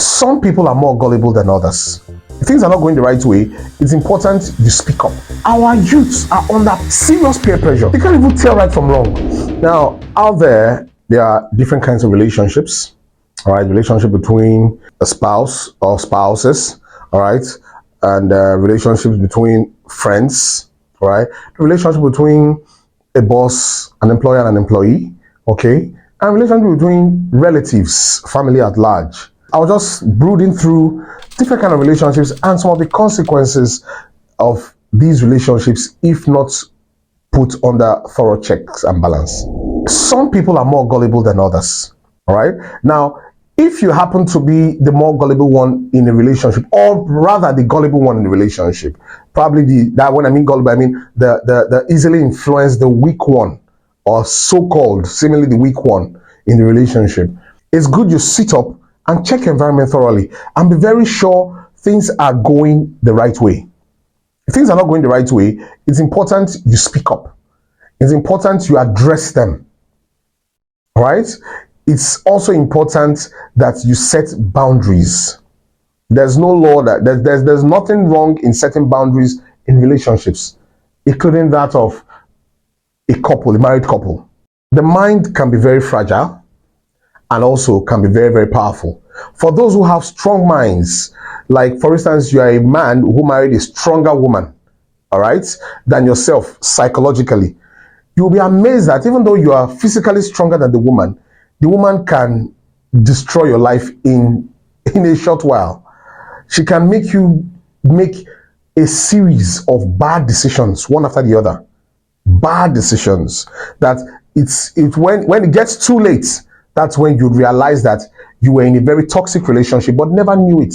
Some people are more gullible than others. If things are not going the right way, it's important you speak up. Our youths are under serious peer pressure. They can't even tell right from wrong. Now, out there are different kinds of relationships. All right, relationship between a spouse or spouses. All right, and relationships between friends. All right, the relationship between a boss, an employer, and an employee. Okay, and relationship between relatives, family at large. I was just brooding through different kind of relationships and some of the consequences of these relationships if not put under thorough checks and balance. Some people are more gullible than others. All right. Now, if you happen to be the more gullible one in a relationship, or rather the gullible one in a relationship, probably that when I mean gullible, I mean the easily influenced, the weak one, or so-called seemingly the weak one in the relationship. It's good you sit up and check your environment thoroughly and be very sure things are going the right way. If things are not going the right way, it's important you speak up. It's important you address them. All right? It's also important that you set boundaries. There's no law that there's nothing wrong in setting boundaries in relationships, including that of a couple, a married couple. The mind can be very fragile and also can be very, very powerful. For those who have strong minds, like for instance, you are a man who married a stronger woman, all right, than yourself psychologically, you'll be amazed that even though you are physically stronger than the woman can destroy your life in a short while. She can make you make a series of bad decisions, one after the other. Bad decisions that when it gets too late, that's when you realize that you were in a very toxic relationship but never knew it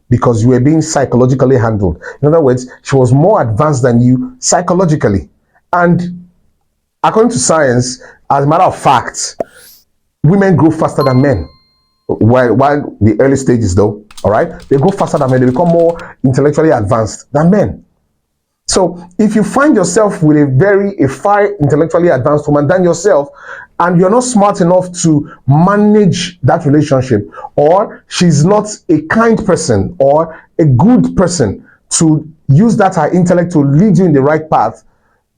because you were being psychologically handled. In other words, she was more advanced than you psychologically. And according to science, as a matter of fact, women grow faster than men. While the early stages though, all right, they grow faster than men, they become more intellectually advanced than men. So if you find yourself with a far intellectually advanced woman than yourself, and you're not smart enough to manage that relationship, or she's not a kind person or a good person to use that her intellect to lead you in the right path,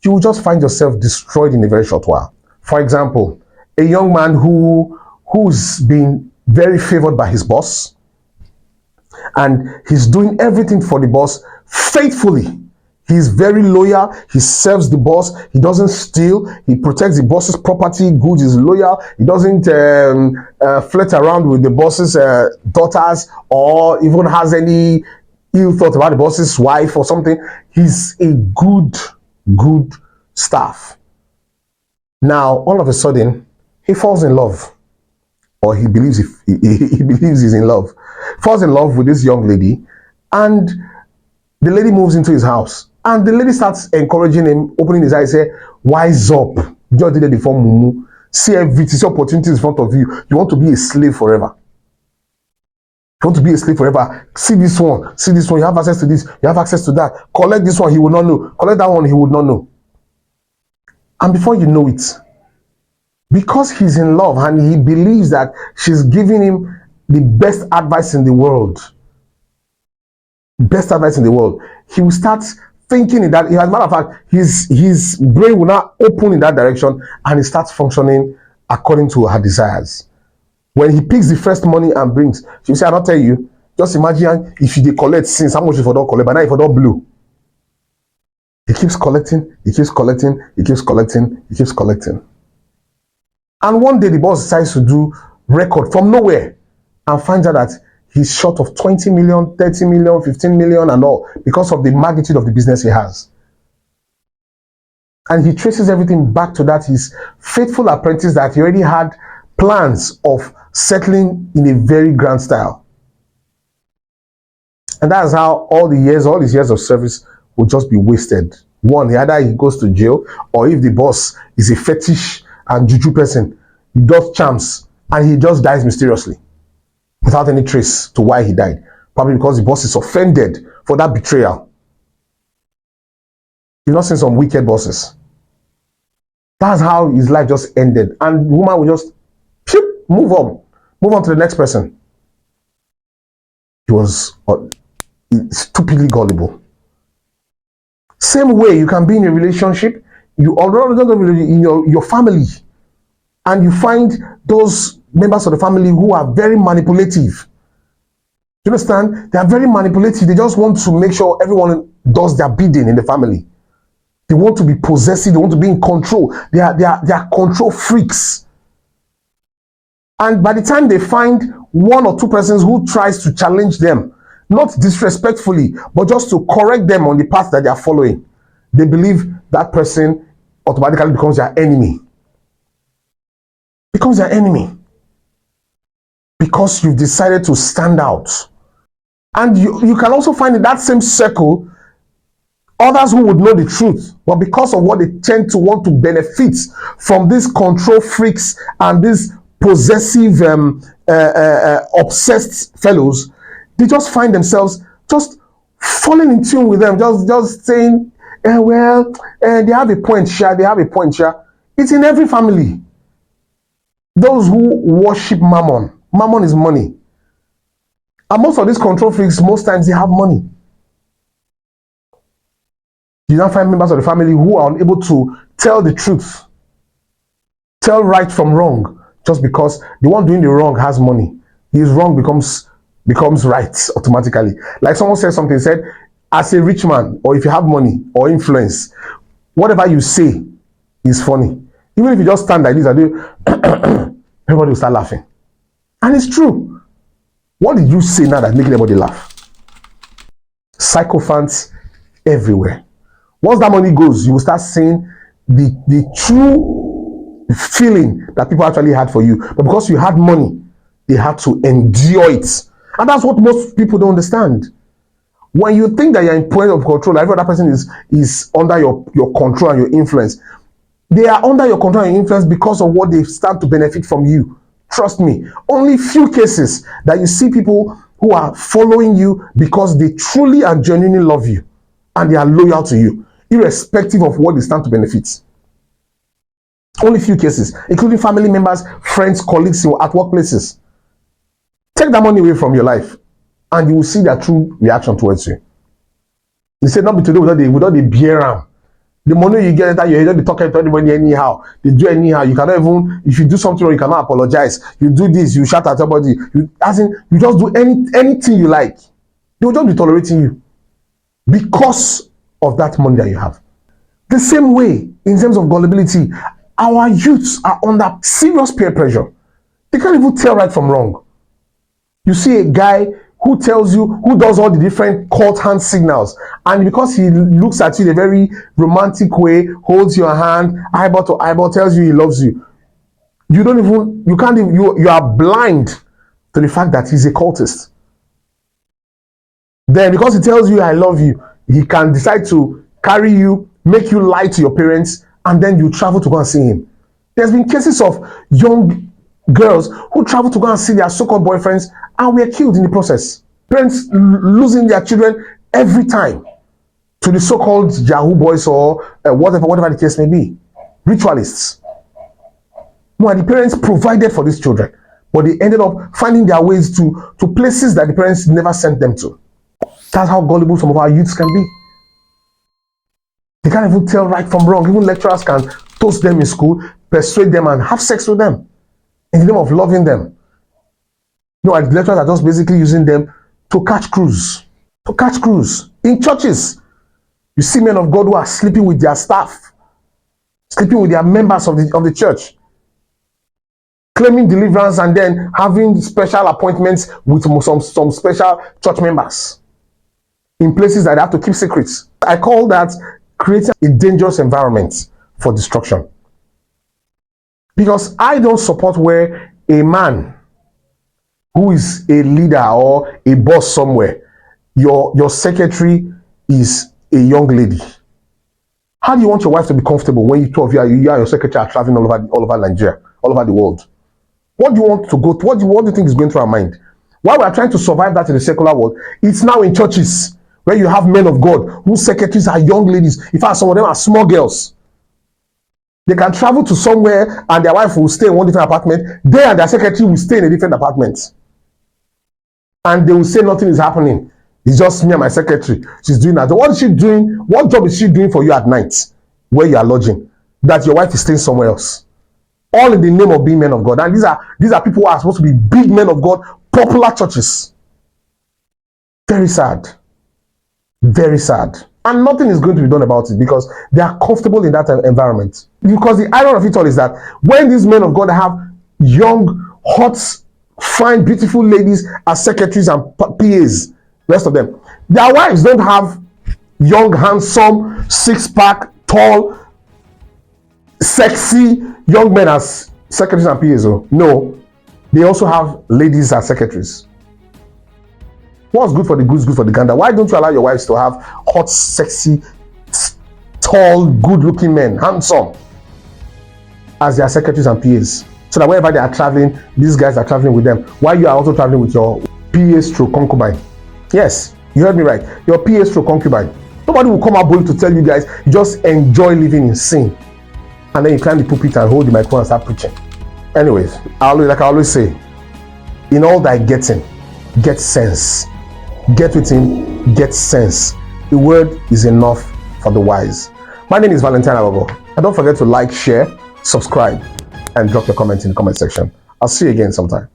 you will just find yourself destroyed in a very short while. For example, a young man who's been very favored by his boss, and he's doing everything for the boss faithfully. He's very loyal. He serves the boss. He doesn't steal. He protects the boss's property, goods. He's loyal. He doesn't flirt around with the boss's daughters or even has any ill thought about the boss's wife or something. He's a good staff. Now, all of a sudden, he falls in love, or he believes he believes he's in love. Falls in love with this young lady, and the lady moves into his house. And the lady starts encouraging him, opening his eyes, say, wise up. Just did it before Mumu. See everything, see opportunities in front of you. You want to be a slave forever. You want to be a slave forever. See this one, you have access to this, you have access to that. Collect this one, he will not know. Collect that one, he would not know. And before you know it, because he's in love and he believes that she's giving him the best advice in the world, he will start thinking in that. As a matter of fact, his brain will now open in that direction and he starts functioning according to her desires. When he picks the first money and brings, she will say, I'll not tell you. Just imagine if you collect since how much if you don't collect, but now if you don't blue. He keeps collecting. And one day the boss decides to do record from nowhere and finds out that he's short of 20 million, 30 million, 15 million and all because of the magnitude of the business he has. And he traces everything back to that his faithful apprentice that he already had plans of settling in a very grand style. And that's how all his years of service will just be wasted. One, either he goes to jail, or if the boss is a fetish and juju person, he does charms and he just dies mysteriously without any trace to why he died. Probably because the boss is offended for that betrayal. You've not seen some wicked bosses. That's how his life just ended. And the woman will just move on to the next person. He was stupidly gullible. Same way you can be in a relationship, you already in your family, and you find those members of the family who are very manipulative. You understand? They are very manipulative. They just want to make sure everyone does their bidding in the family. They want to be possessive. They want to be in control. They are control freaks. And by the time they find one or two persons who tries to challenge them, not disrespectfully, but just to correct them on the path that they are following, they believe that person automatically becomes their enemy. Becomes their enemy. Because you've decided to stand out. And you can also find in that same circle others who would know the truth, but because of what they tend to want to benefit from these control freaks and these possessive, obsessed fellows, they just find themselves just falling in tune with them, just saying, they have a point, sure, they have a point, sure. It's in every family. Those who worship mammon. Mammon is money. And most of these control freaks, most times they have money. You now find members of the family who are unable to tell the truth, tell right from wrong, just because the one doing the wrong has money. His wrong becomes right automatically. Like someone said something, said, as a rich man, or if you have money or influence, whatever you say is funny. Even if you just stand like this and do, everybody will start laughing. And it's true. What did you say now that's making everybody laugh? Sycophants everywhere. Once that money goes, you will start seeing the true feeling that people actually had for you. But because you had money, they had to endure it. And that's what most people don't understand. When you think that you're in point of control, every other person is under your control and your influence, they are under your control and your influence because of what they stand to benefit from you. Trust me, only few cases that you see people who are following you because they truly and genuinely love you and they are loyal to you, irrespective of what they stand to benefit. Only few cases, including family members, friends, colleagues at workplaces. Take that money away from your life and you will see their true reaction towards you. They say, not be today without the beer around. The money you get that you don't talk to anybody anyhow. They do anyhow. You cannot even, if you do something wrong, you cannot apologize. You do this, you shout at somebody. You just do anything you like. They will just be tolerating you because of that money that you have. The same way, in terms of gullibility, our youths are under serious peer pressure. They can't even tell right from wrong. You see a guy who tells you, who does all the different cult hand signals, and because he looks at you in a very romantic way, holds your hand, eyeball to eyeball, tells you he loves you, you are blind to the fact that he's a cultist. Then because he tells you I love you, he can decide to carry you, make you lie to your parents, and then you travel to go and see him. There's been cases of young girls who travel to go and see their so-called boyfriends and were killed in the process. Parents losing their children every time to the so-called Yahoo boys or whatever the case may be. Ritualists. No, the parents provided for these children, but they ended up finding their ways to places that the parents never sent them to. That's how gullible some of our youths can be. They can't even tell right from wrong. Even lecturers can toast them in school, persuade them and have sex with them in the name of loving them. No, lecturers are just basically using them to catch crews. To catch crews. In churches, you see men of God who are sleeping with their staff, sleeping with their members of the church, claiming deliverance and then having special appointments with some special church members in places that they have to keep secrets. I call that creating a dangerous environment for destruction. Because I don't support where a man who is a leader or a boss somewhere, your secretary is a young lady. How do you want your wife to be comfortable when you two of you and your secretary are traveling all over Nigeria, all over the world? What do you want to go to? What do you think is going through our mind? While we are trying to survive that in the secular world, it's now in churches where you have men of God whose secretaries are young ladies. In fact, some of them are small girls. They can travel to somewhere and their wife will stay in one different apartment. They and their secretary will stay in a different apartment. and they will say nothing is happening. It's just me and my secretary. She's doing that. What is she doing? What job is she doing for you at night where you are lodging? That your wife is staying somewhere else. All in the name of being men of God. And these are people who are supposed to be big men of God, popular churches. Very sad. Very sad. And nothing is going to be done about it because they are comfortable in that environment. Because the irony of it all is that when these men of God have young, hot, fine, beautiful ladies as secretaries and PAs, rest of them, their wives don't have young, handsome, six-pack, tall, sexy young men as secretaries and PAs. Oh. No, they also have ladies as secretaries. What's good for the goose, good for the gander? Why don't you allow your wives to have hot, sexy, tall, good-looking men, handsome, as their secretaries and PAs? So that wherever they are traveling, these guys are traveling with them. While you are also traveling with your PA stroke concubine. Yes, you heard me right. Your PA stroke concubine. Nobody will come out bold to tell you guys, you just enjoy living in sin. And then you climb the pulpit and hold the microphone and start preaching. Anyways, like I always say, in all thy getting, get sense. Get with him, get sense. The word is enough for the wise. My name is Valentine Agogo. And don't forget to like, share, subscribe, and drop your comments in the comment section. I'll see you again sometime.